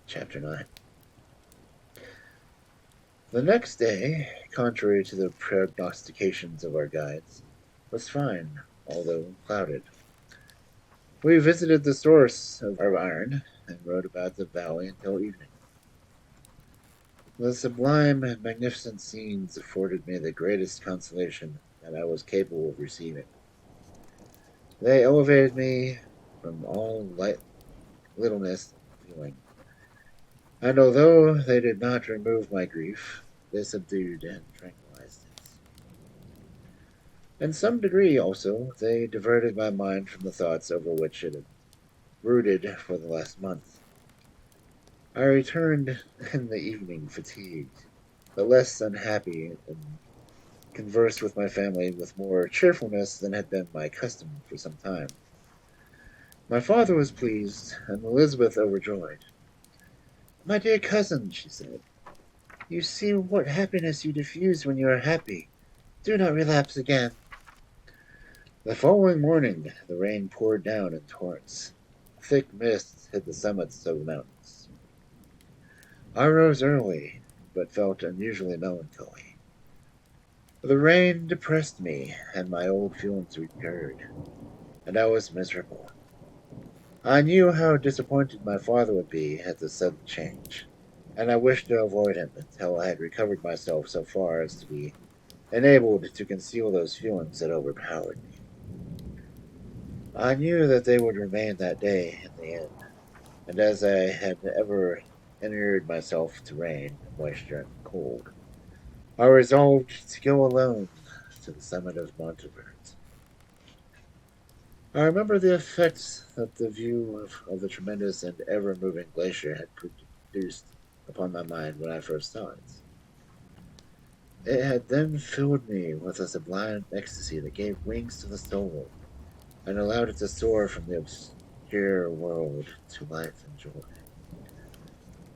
Chapter 9. The next day, contrary to the prognostications of our guides, was fine, although clouded. We visited the source of our iron and rode about the valley until evening. The sublime and magnificent scenes afforded me the greatest consolation that I was capable of receiving. They elevated me from all littleness of feeling, and although they did not remove my grief, they subdued and tranquilized it. In some degree, also, they diverted my mind from the thoughts over which it had brooded for the last month. I returned in the evening fatigued, but less unhappy, and conversed with my family with more cheerfulness than had been my custom for some time. My father was pleased, and Elizabeth overjoyed. "My dear cousin," she said, "you see what happiness you diffuse when you are happy. Do not relapse again." The following morning the rain poured down in torrents. Thick mists hid the summits of the mountains. I rose early, but felt unusually melancholy. The rain depressed me, and my old feelings recurred, and I was miserable. I knew how disappointed my father would be at the sudden change, and I wished to avoid him until I had recovered myself so far as to be enabled to conceal those feelings that overpowered me. I knew that they would remain that day in the inn, and as I had ever inured myself to rain, moisture, and cold, I resolved to go alone to the summit of Montevert. I remember the effects that the view of the tremendous and ever-moving glacier had produced upon my mind when I first saw it. It had then filled me with a sublime ecstasy that gave wings to the soul and allowed it to soar from the obscure world to life and joy.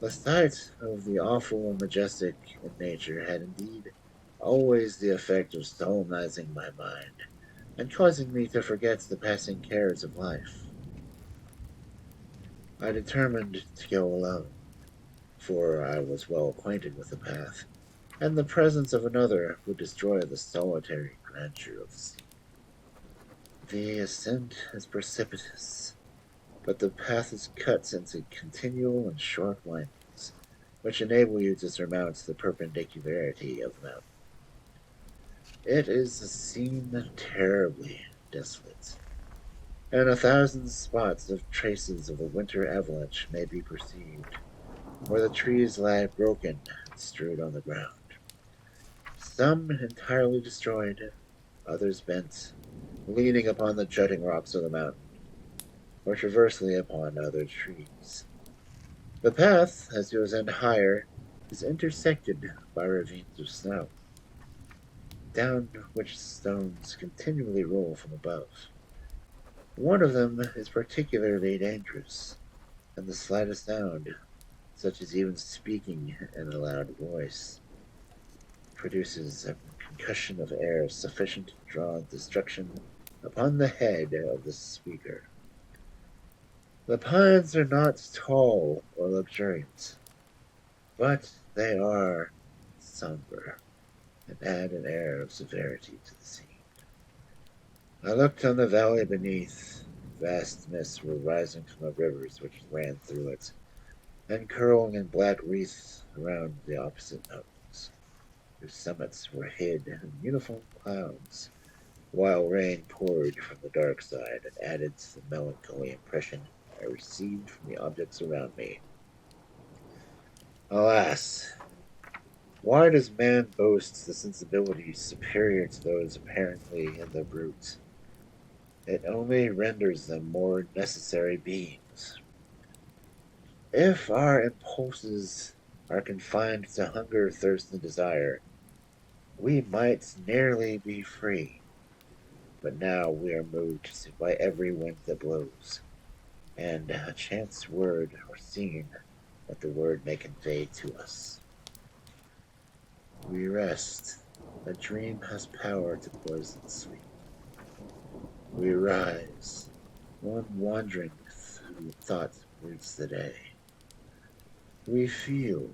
The sight of the awful and majestic in nature had indeed always the effect of solemnizing my mind and causing me to forget the passing cares of life. I determined to go alone, for I was well acquainted with the path, and the presence of another would destroy the solitary grandeur of the scene. The ascent is precipitous, but the path is cut into continual and short windings, which enable you to surmount the perpendicularity of the mountain. It is a scene terribly desolate, and 1,000 spots of traces of a winter avalanche may be perceived, where the trees lie broken and strewed on the ground, some entirely destroyed, others bent, leaning upon the jutting rocks of the mountain, or transversely upon other trees. The path, as you ascend higher, is intersected by ravines of snow, down which stones continually roll from above. One of them is particularly dangerous, and the slightest sound, such as even speaking in a loud voice, produces a concussion of air sufficient to draw destruction upon the head of the speaker. The pines are not tall or luxuriant, but they are somber and add an air of severity to the scene. I looked on the valley beneath. Vast mists were rising from the rivers which ran through it, and curling in black wreaths around the opposite mountains, whose summits were hid in uniform clouds, while rain poured from the dark side and added to the melancholy impression I received from the objects around me. Alas, why does man boast the sensibilities superior to those apparently in the brute? It only renders them more necessary beings. If our impulses are confined to hunger, thirst, and desire, we might nearly be free. But now we are moved by every wind that blows, and a chance word or scene that the word may convey to us. We rest. A dream has power to poison sleep. We rise. One wandering thought broods the day. We feel,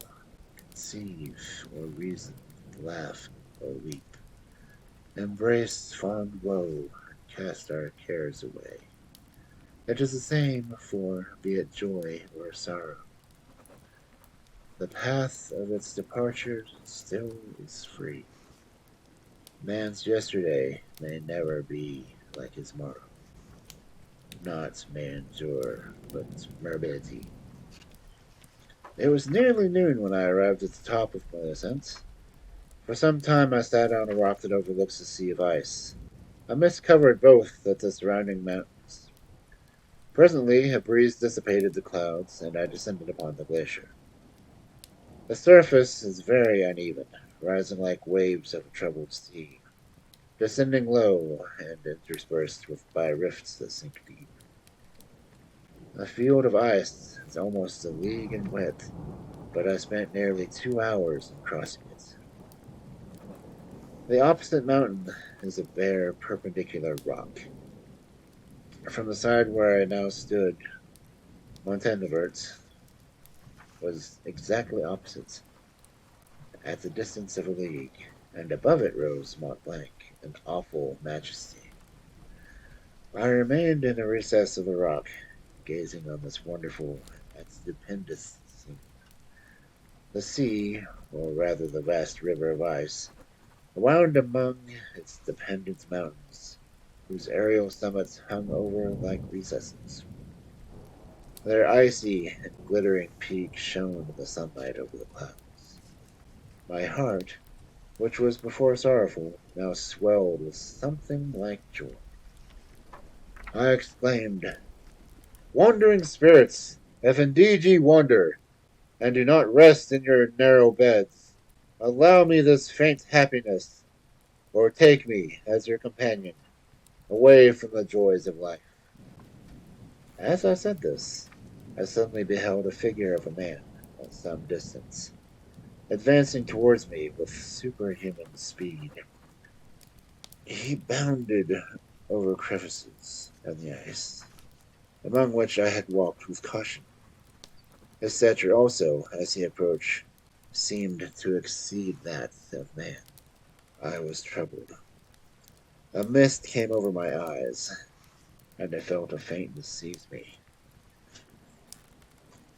conceive, or reason, laugh, or weep, embrace fond woe, and cast our cares away. It is the same for, be it joy or sorrow. The path of its departure still is free. Man's yesterday may never be like his morrow. Not manjour, but morbidity. It was nearly noon when I arrived at the top of my ascent. For some time I sat on a rock that overlooks a sea of ice. A mist covered both of the surrounding mountains. Presently a breeze dissipated the clouds, and I descended upon the glacier. The surface is very uneven, rising like waves of a troubled sea, descending low and interspersed by rifts that sink deep. A field of ice is almost a league in width, but I spent nearly 2 hours in crossing it. The opposite mountain is a bare, perpendicular rock. From the side where I now stood, Montenevert was exactly opposite, at the distance of a league, and above it rose Mont Blanc, in awful majesty. I remained in a recess of the rock, gazing on this wonderful and stupendous scene. The sea, or rather the vast river of ice, wound among its dependent mountains, whose aerial summits hung over like recesses. Their icy and glittering peaks shone in the sunlight over the clouds. My heart, which was before sorrowful, now swelled with something like joy. I exclaimed, "Wandering spirits, if indeed ye wander, and do not rest in your narrow beds, allow me this faint happiness, or take me, as your companion, away from the joys of life." As I said this, I suddenly beheld a figure of a man at some distance, advancing towards me with superhuman speed. He bounded over crevices in the ice, among which I had walked with caution. His stature also, as he approached, seemed to exceed that of man. I was troubled. A mist came over my eyes, and I felt a faintness seize me.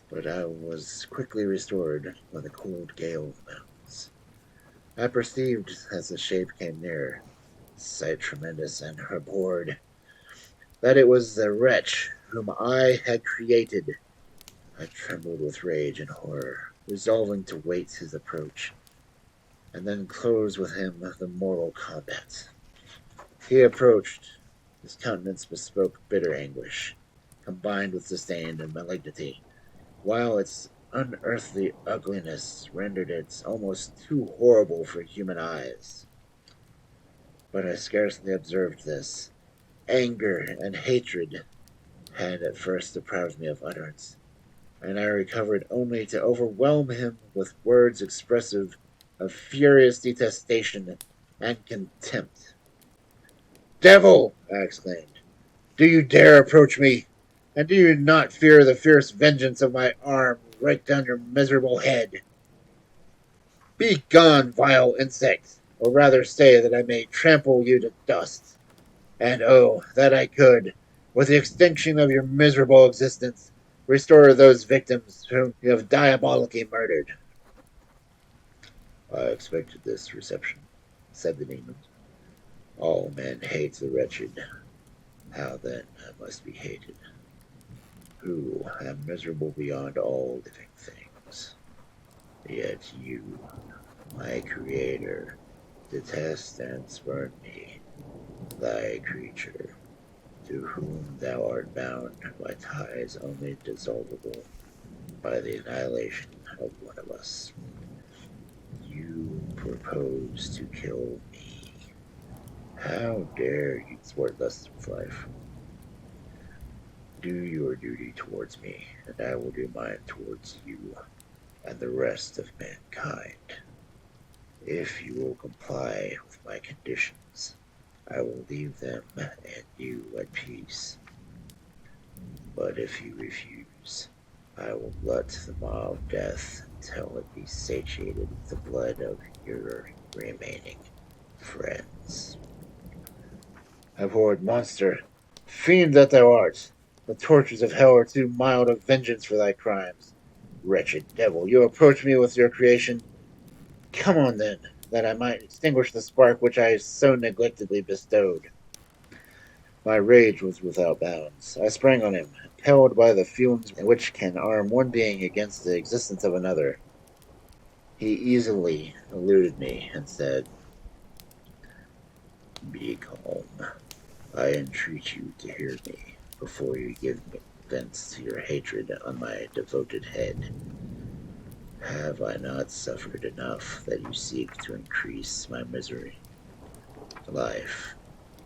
But I was quickly restored by the cold gale of the mountains. I perceived, as the shape came near, sight tremendous and abhorred, that it was the wretch whom I had created. I trembled with rage and horror, resolving to wait his approach, and then close with him the mortal combat. He approached. His countenance bespoke bitter anguish, combined with disdain and malignity, while its unearthly ugliness rendered it almost too horrible for human eyes. But I scarcely observed this. Anger and hatred had at first deprived me of utterance, and I recovered only to overwhelm him with words expressive of furious detestation and contempt. "Devil!" I exclaimed, "do you dare approach me? And do you not fear the fierce vengeance of my arm right down your miserable head? Begone, vile insect, or rather say that I may trample you to dust. And oh, that I could, with the extinction of your miserable existence, restore those victims whom you have diabolically murdered." "I expected this reception," said the demon. "All men hate the wretched. How then I must be hated, who am miserable beyond all living things. Yet you, my creator, detest and spurn me, thy creature, to whom thou art bound by ties only dissolvable by the annihilation of one of us. You propose to kill me. How dare you thwart thus with life? Do your duty towards me, and I will do mine towards you and the rest of mankind. If you will comply with my conditions, I will leave them and you at peace. But if you refuse, I will glut the maw of death until it be satiated with the blood of your remaining friends. Abhorred monster, fiend that thou art, the tortures of hell are too mild a vengeance for thy crimes. Wretched devil, you approach me with your creation. Come on, then, that I might extinguish the spark which I so neglectedly bestowed. My rage was without bounds. I sprang on him, impelled by the fumes which can arm one being against the existence of another. He easily eluded me and said, "Be calm. I entreat you to hear me before you give vent to your hatred on my devoted head. Have I not suffered enough that you seek to increase my misery? Life,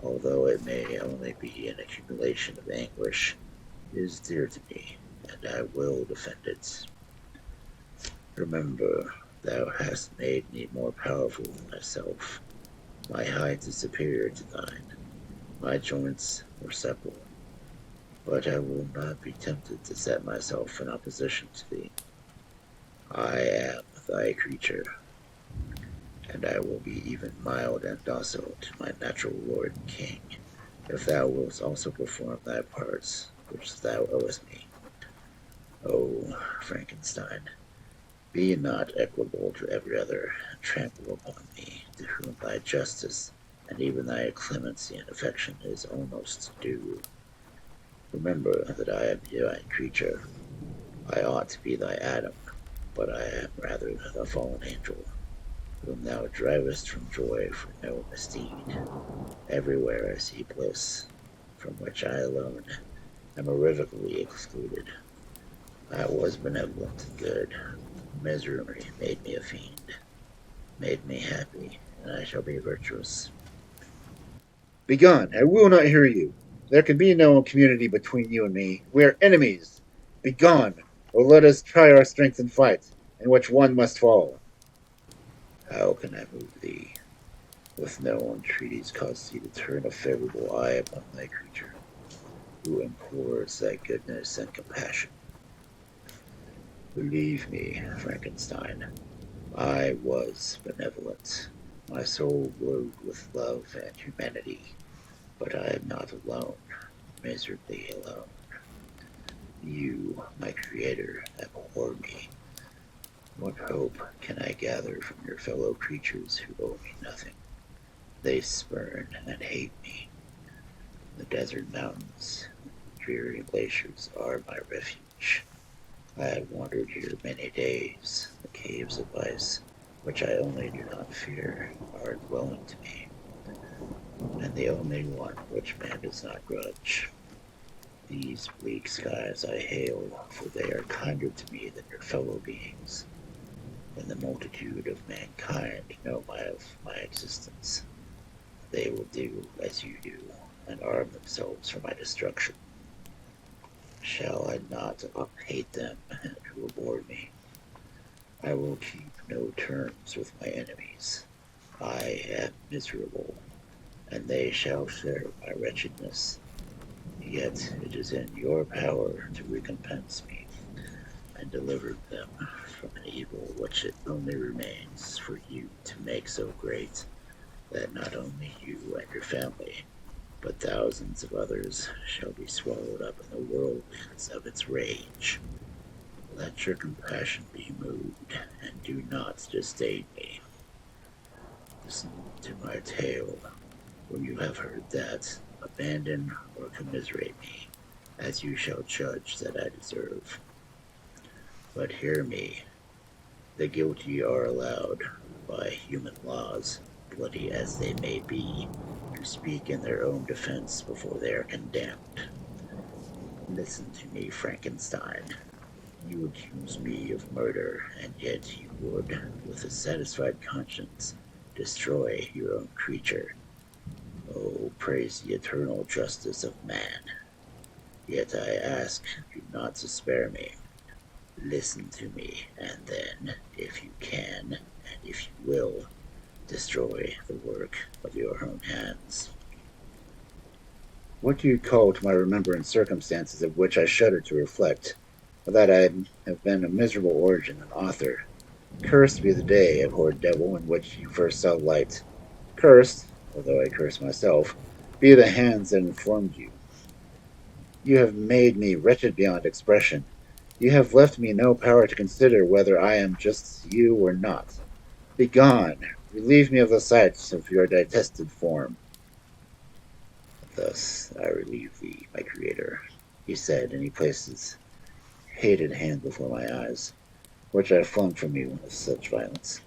although it may only be an accumulation of anguish, is dear to me, and I will defend it. Remember, thou hast made me more powerful than myself. My height is superior to thine. My joints are supple. But I will not be tempted to set myself in opposition to thee. I am thy creature, and I will be even mild and docile to my natural lord and king, if thou wilt also perform thy parts which thou owest me. O Frankenstein, be not equable to every other, and trample upon me, to whom thy justice and even thy clemency and affection is almost due. Remember that I am thy creature. I ought to be thy Adam, but I am rather the fallen angel, whom thou drivest from joy for no misdeed. Everywhere I see bliss, from which I alone am irrevocably excluded. I was benevolent and good. Misery made me a fiend, made me happy, and I shall be virtuous. Begone! I will not hear you. There can be no community between you and me. We are enemies. Begone, or let us try our strength in fight, in which one must fall. How can I move thee? With no entreaties cause thee to turn a favorable eye upon thy creature, who implores thy goodness and compassion. Believe me, Frankenstein, I was benevolent. My soul glowed with love and humanity, but I am not alone, miserably alone. You, my creator, abhor me. What hope can I gather from your fellow creatures who owe me nothing? They spurn and hate me. The desert mountains, dreary glaciers are my refuge. I have wandered here many days. The caves of ice, which I only do not fear, are a dwelling to me, and the only one which man does not grudge. These bleak skies I hail, for they are kinder to me than your fellow beings. When the multitude of mankind know of my existence, they will do as you do, and arm themselves for my destruction. Shall I not hate them who abhor me? I will keep no terms with my enemies. I am miserable, and they shall share my wretchedness. Yet it is in your power to recompense me and deliver them from an evil which it only remains for you to make so great that not only you and your family, but thousands of others shall be swallowed up in the whirlwinds of its rage. Let your compassion be moved, and do not disdain me. Listen to my tale. When you have heard that, abandon or commiserate me, as you shall judge that I deserve. But hear me. The guilty are allowed, by human laws, bloody as they may be, to speak in their own defense before they are condemned. Listen to me, Frankenstein. You accuse me of murder, and yet you would, with a satisfied conscience, destroy your own creature. Oh, praise the eternal justice of man. Yet I ask you not to spare me. Listen to me, and then, if you can, and if you will, destroy the work of your own hands. What do you call to my remembrance circumstances of which I shudder to reflect? that I have been a miserable origin and author. Cursed be the day, abhorred devil, in which you first saw light. Cursed, although I curse myself, be the hands that informed you. You have made me wretched beyond expression. You have left me no power to consider whether I am just you or not. Begone! Relieve me of the sight of your detested form. Thus I relieve thee, my creator, he said, and he placed his hated hand before my eyes, which I flung from me with such violence.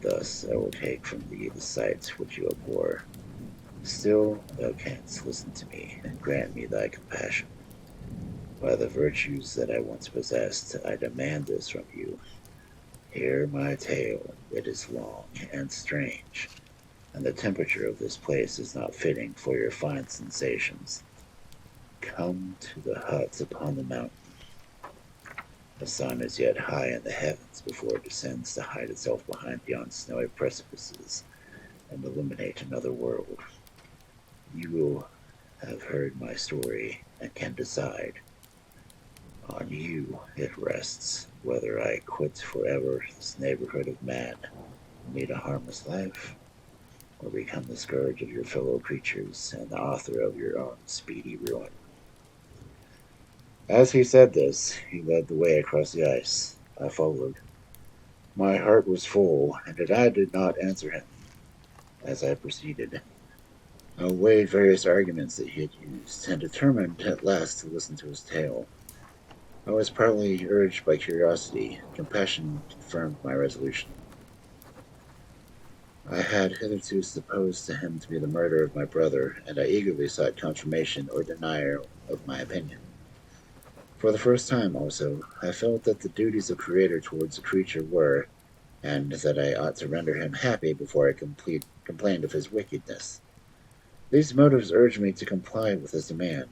Thus I will take from thee the sight which you abhor. Still thou canst listen to me, and grant me thy compassion. By the virtues that I once possessed, I demand this from you. Hear my tale. It is long and strange, and the temperature of this place is not fitting for your fine sensations. Come to the hut upon the mountain. The sun is yet high in the heavens before it descends to hide itself behind yon snowy precipices and illuminate another world. You will have heard my story and can decide. On you it rests whether I quit forever this neighborhood of man and lead a harmless life, or become the scourge of your fellow creatures and the author of your own speedy ruin. As he said this, he led the way across the ice. I followed. My heart was full, and I did not answer him. As I proceeded, I weighed various arguments that he had used, and determined at last to listen to his tale. I was partly urged by curiosity. Compassion confirmed my resolution. I had hitherto supposed him to be the murderer of my brother, and I eagerly sought confirmation or denial of my opinion. For the first time, also, I felt that the duties of creator towards a creature were, and that I ought to render him happy before I complained of his wickedness. These motives urged me to comply with his demand.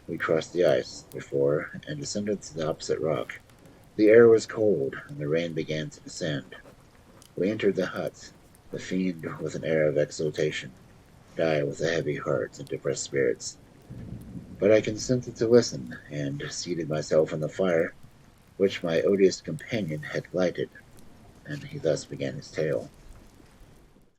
We crossed the ice, therefore, and descended to the opposite rock. The air was cold, and the rain began to descend. We entered the hut, the fiend with an air of exultation, and I with a heavy heart and depressed spirits. But I consented to listen, and seated myself on the fire which my odious companion had lighted, and he thus began his tale.